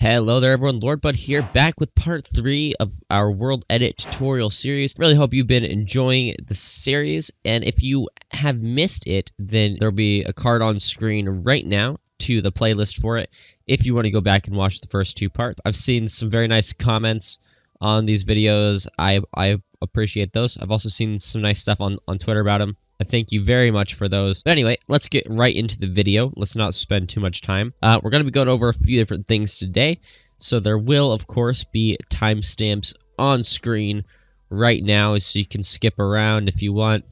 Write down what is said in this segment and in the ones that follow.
Hello there everyone, Lord Bud here, back with part 3 of our World Edit tutorial series. Really hope you've been enjoying the series, and if you have missed it, then there'll be a card on screen right now to the playlist for it, if you want to go back and watch the first 2 parts. I've seen some very nice comments on these videos. I appreciate those. I've also seen some nice stuff on Twitter about them. I thank you very much for those. But anyway, let's get right into the video. Let's not spend too much time. We're going to be going over a few different things today. So there will, of course, be timestamps on screen right now, so you can skip around if you want.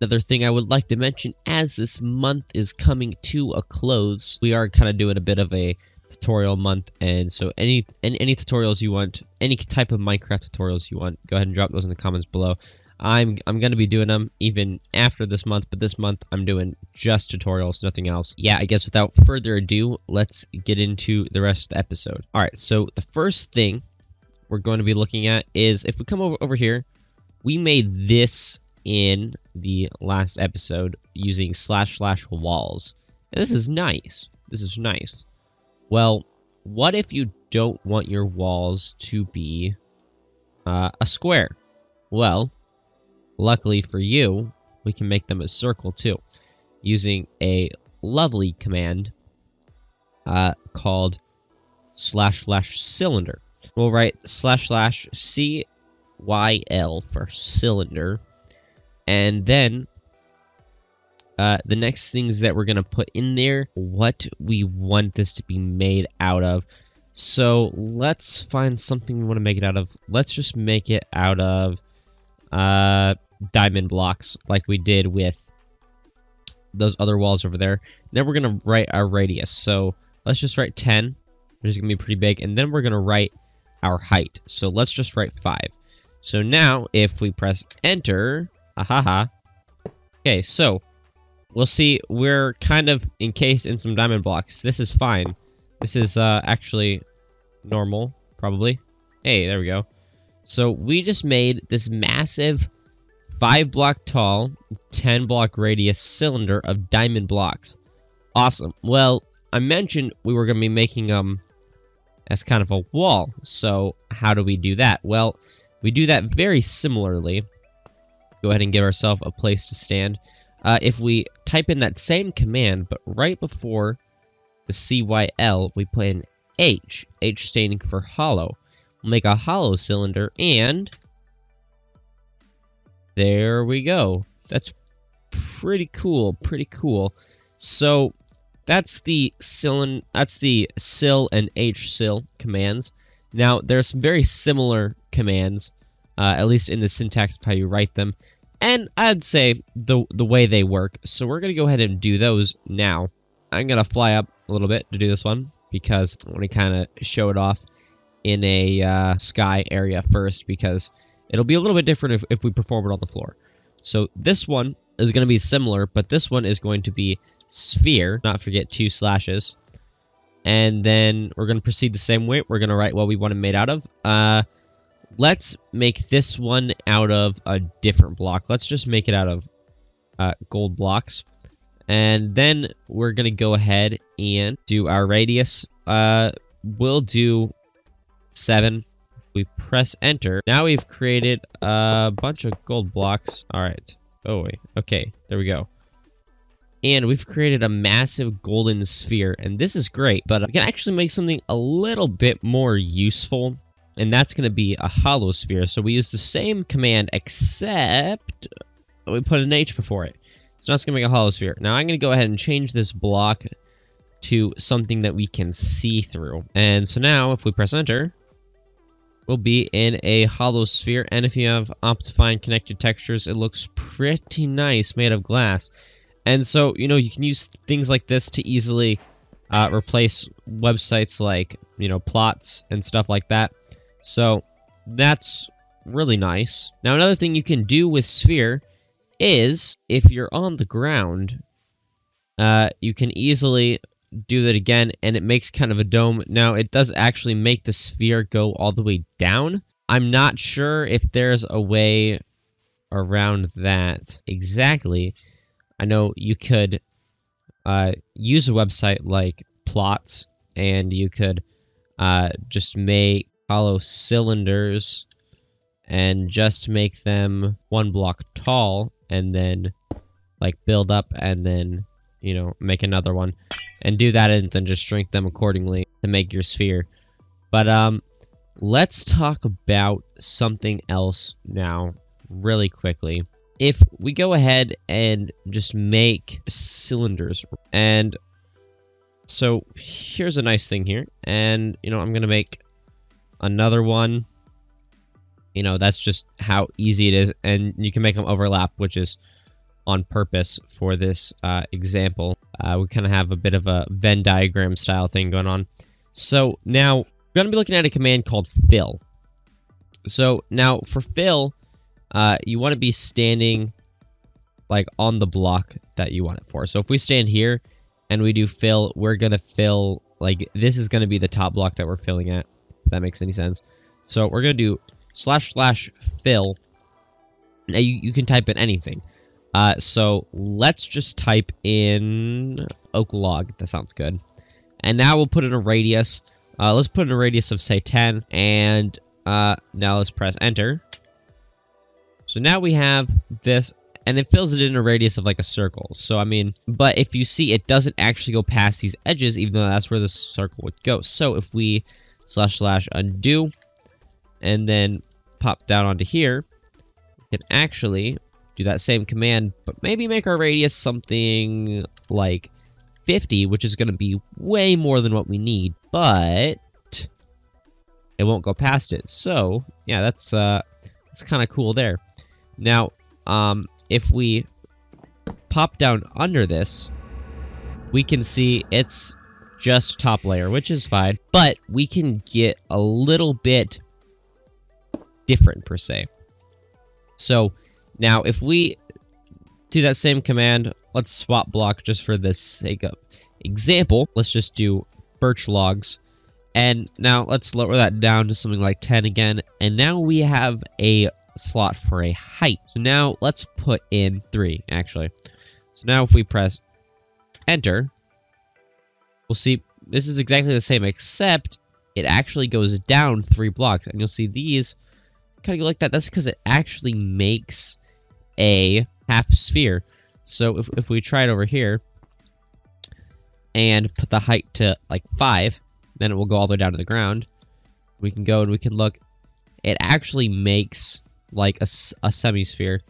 Another thing I would like to mention, as this month is coming to a close, we are kind of doing a bit of a tutorial month, and so any tutorials you want, any type of Minecraft tutorials you want, go ahead and drop those in the comments below. I'm going to be doing them even after this month, but this month I'm doing just tutorials, nothing else. Yeah, I guess without further ado, let's get into the rest of the episode. Alright, so the first thing we're going to be looking at is, if we come over here, we made this in the last episode using / walls. And this is nice. This is nice. Well, what if you don't want your walls to be a square? Well, luckily for you, we can make them a circle too, using a lovely command called / cylinder. We'll write / cyl for cylinder, and then the next things that we're gonna put in there, what we want this to be made out of. So let's find something we want to make it out of. Let's just make it out of diamond blocks, like we did with those other walls over there. Then we're gonna write our radius. So let's just write 10, which is gonna be pretty big, and then we're gonna write our height. So let's just write 5. So now if we press enter, okay, so we'll see we're kind of encased in some diamond blocks. This is fine. This is actually normal, probably. Hey, there we go. So we just made this massive 5-block tall, 10-block radius cylinder of diamond blocks. Awesome. Well, I mentioned we were going to be making them as kind of a wall. So how do we do that? Well, we do that very similarly. Go ahead and give ourselves a place to stand. If we type in that same command, but right before the cyl, we put in H standing for hollow. We'll make a hollow cylinder, and there we go. That's pretty cool, pretty cool. So that's the cyl and hcyl commands. Now there's some very similar commands, at least in the syntax of how you write them, and I'd say the way they work. So we're gonna go ahead and do those now. I'm gonna fly up a little bit to do this one because I want to kind of show it off in a sky area first, because it'll be a little bit different if we perform it on the floor. So this one is going to be similar, but this one is going to be sphere, not forget 2 slashes. And then we're going to proceed the same way. We're going to write what we want it made out of. Let's make this one out of a different block. Let's just make it out of gold blocks. And then we're going to go ahead and do our radius. We'll do 7. We press enter. Now we've created a bunch of gold blocks. All right. Oh, wait. Okay. There we go. And we've created a massive golden sphere. And this is great, but we can actually make something a little bit more useful. And that's going to be a hollow sphere. So we use the same command, except we put an H before it. So now it's going to make a hollow sphere. Now I'm going to go ahead and change this block to something that we can see through. And so now if we press enter, we'll be in a hollow sphere. And if you have Optifine connected textures, it looks pretty nice, made of glass. And so, you know, you can use things like this to easily replace websites like, you know, plots and stuff like that. So that's really nice. Now, another thing you can do with sphere is, if you're on the ground, you can easily do that again, and it makes kind of a dome. Now, it does actually make the sphere go all the way down. I'm not sure if there's a way around that exactly. I know you could use a website like Plots, and you could just make hollow cylinders and just make them 1 block tall, and then like build up, and then, you know, make another one, and do that, and then just shrink them accordingly to make your sphere. But let's talk about something else now really quickly. If we go ahead and just make cylinders, and so here's a nice thing here, and, you know, I'm gonna make another one. You know, that's just how easy it is, and you can make them overlap, which is on purpose for this example. We kind of have a bit of a Venn diagram style thing going on. So now we're going to be looking at a command called fill. So now for fill, you want to be standing like on the block that you want it for. So if we stand here and we do fill, we're going to fill, like, this is going to be the top block that we're filling at, if that makes any sense. So we're going to do / fill. Now you can type in anything. So let's just type in oak log. That sounds good. And now we'll put in a radius. Let's put in a radius of, say, 10. And now let's press enter. So now we have this, and it fills it in a radius of like a circle. So, I mean, but if you see, it doesn't actually go past these edges, even though that's where the circle would go. So if we / undo, and then pop down onto here, we can actually do that same command, but maybe make our radius something like 50, which is going to be way more than what we need, but it won't go past it. So, yeah, that's kind of cool there. Now, if we pop down under this, we can see it's just top layer, which is fine, but we can get a little bit different, per se. So now if we do that same command, let's swap block just for the sake of example. Let's just do birch logs, and now let's lower that down to something like 10 again, and now we have a slot for a height. So now let's put in 3, actually. So now if we press enter, we'll see this is exactly the same, except it actually goes down 3 blocks, and you'll see these kind of go like that. That's because it actually makes a half sphere. So if we try it over here and put the height to like 5, then it will go all the way down to the ground. We can go and we can look. It actually makes like a semi-sphere.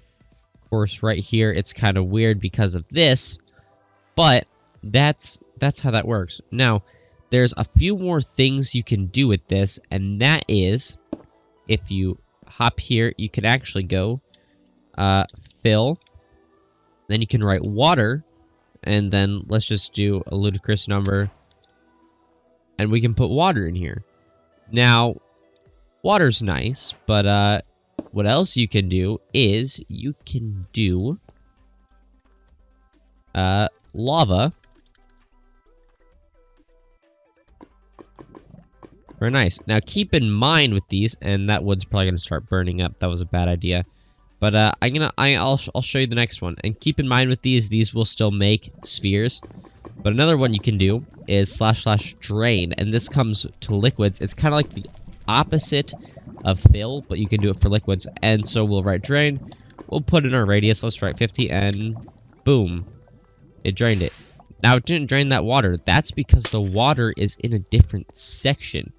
Of course, right here it's kind of weird because of this, but that's how that works. Now, there's a few more things you can do with this, and that is, if you hop here, you can actually go fill, then you can write water, and then let's just do a ludicrous number, and we can put water in here. Now, water's nice, but what else you can do is you can do lava. Very nice. Now, keep in mind with these, and that wood's probably gonna start burning up. That was a bad idea. But I'll show you the next one. And keep in mind with these will still make spheres. But another one you can do is / drain, and this comes to liquids. It's kind of like the opposite of fill, but you can do it for liquids. And so we'll write drain. We'll put in our radius. Let's write 50, and boom, it drained it. Now, it didn't drain that water. That's because the water is in a different section.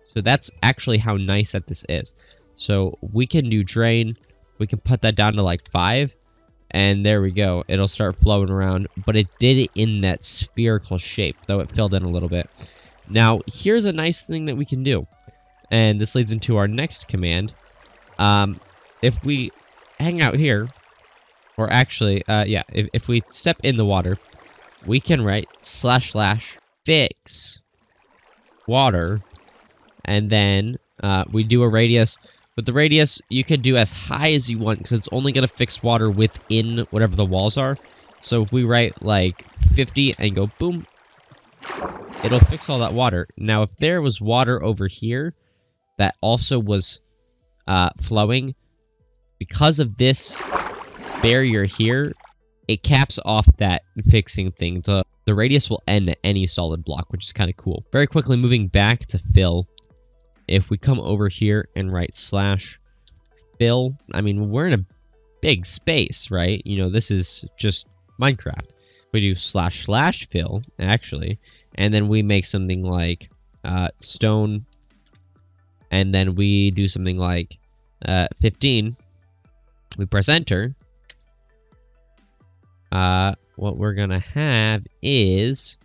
So that's actually how nice that this is. So we can do drain. We can put that down to like 5. And there we go. It'll start flowing around. But it did it in that spherical shape, though it filled in a little bit. Now, here's a nice thing that we can do. And this leads into our next command. If we hang out here, or actually, yeah, if we step in the water, we can write / fix water, and then we do a radius. But the radius you can do as high as you want, because it's only going to fix water within whatever the walls are. So if we write like 50 and go boom, it'll fix all that water. Now, if there was water over here that also was flowing, because of this barrier here, it caps off that fixing thing. The the radius will end at any solid block, which is kind of cool. Very quickly, moving back to fill. If we come over here and write slash fill, I mean, we're in a big space, right? You know, this is just Minecraft. We do slash slash fill, actually, and then we make something like stone, and then we do something like 15. We press enter. What we're gonna have is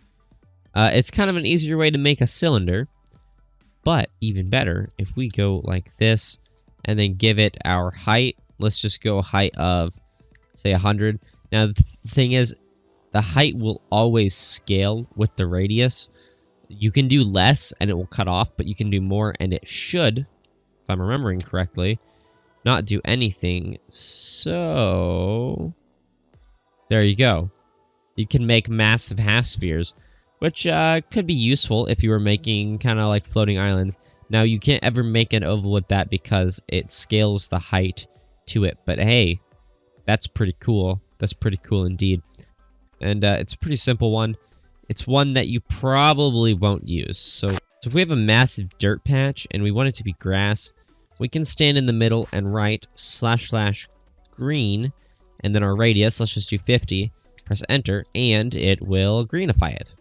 it's kind of an easier way to make a cylinder, but even better if we go like this and then give it our height. Let's just go height of, say, 100. Now the thing is, the height will always scale with the radius. You can do less and it will cut off, but you can do more and it should, if I'm remembering correctly, not do anything. So there you go. You can make massive half spheres, which could be useful if you were making kind of like floating islands. Now, you can't ever make an oval with that because it scales the height to it. But hey, that's pretty cool. That's pretty cool indeed. And it's a pretty simple one. It's one that you probably won't use. So if we have a massive dirt patch and we want it to be grass, we can stand in the middle and write / green, and then our radius, let's just do 50. Press enter, and it will greenify it,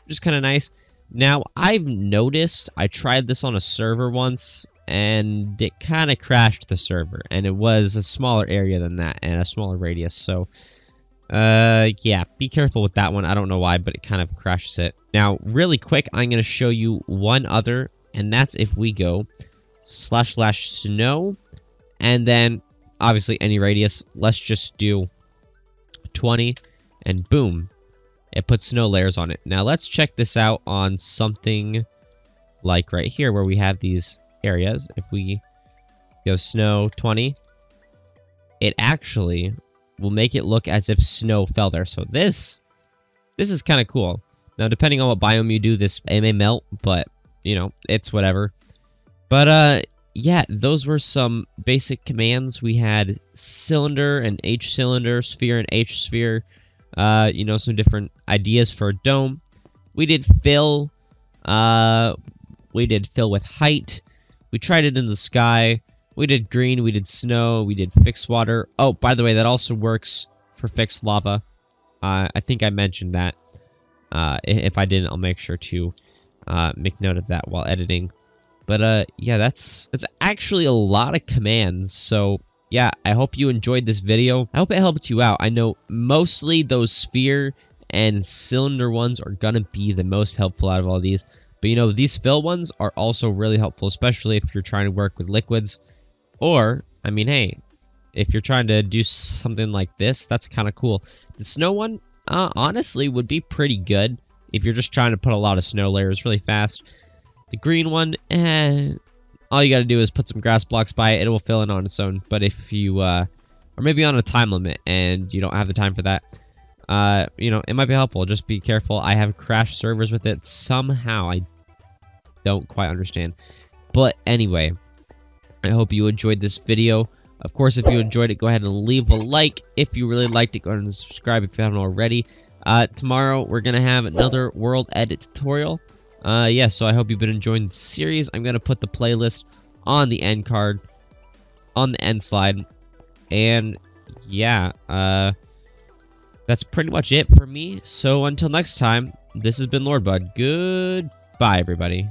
which is kind of nice. Now, I've noticed, I tried this on a server once, and it kind of crashed the server, and it was a smaller area than that, and a smaller radius, so, yeah, be careful with that one. I don't know why, but it kind of crashes it. Now, really quick, I'm going to show you one other, and that's if we go / snow, and then, obviously, any radius. Let's just do 20, and boom, it puts snow layers on it. Now let's check this out on something like right here where we have these areas. If we go snow 20, it actually will make it look as if snow fell there. So this is kind of cool. Now, depending on what biome you do, it may melt, but you know, it's whatever. But yeah, those were some basic commands. We had cylinder and H cylinder, sphere and H sphere. You know, some different ideas for a dome. We did fill. We did fill with height. We tried it in the sky. We did green. We did snow. We did fixwater. Oh, by the way, that also works for fixlava. I think I mentioned that. If I didn't, I'll make sure to make note of that while editing. But yeah, that's actually a lot of commands. So yeah, I hope you enjoyed this video. I hope it helped you out. I know mostly those sphere and cylinder ones are gonna be the most helpful out of all these. But you know, these fill ones are also really helpful, especially if you're trying to work with liquids. Or, I mean, hey, if you're trying to do something like this, that's kind of cool. The snow one, honestly, would be pretty good if you're just trying to put a lot of snow layers really fast. The green one, all you gotta do is put some grass blocks by it. It will fill in on its own. But if you, or maybe on a time limit and you don't have the time for that, you know, it might be helpful. Just be careful. I have crashed servers with it somehow. I don't quite understand. But anyway, I hope you enjoyed this video. Of course, if you enjoyed it, go ahead and leave a like. If you really liked it, go ahead and subscribe if you haven't already. Tomorrow, we're gonna have another world edit tutorial. Yeah, so I hope you've been enjoying the series. I'm going to put the playlist on the end card, on the end slide. And, yeah, that's pretty much it for me. So, until next time, this has been Lord Bud. Goodbye, everybody.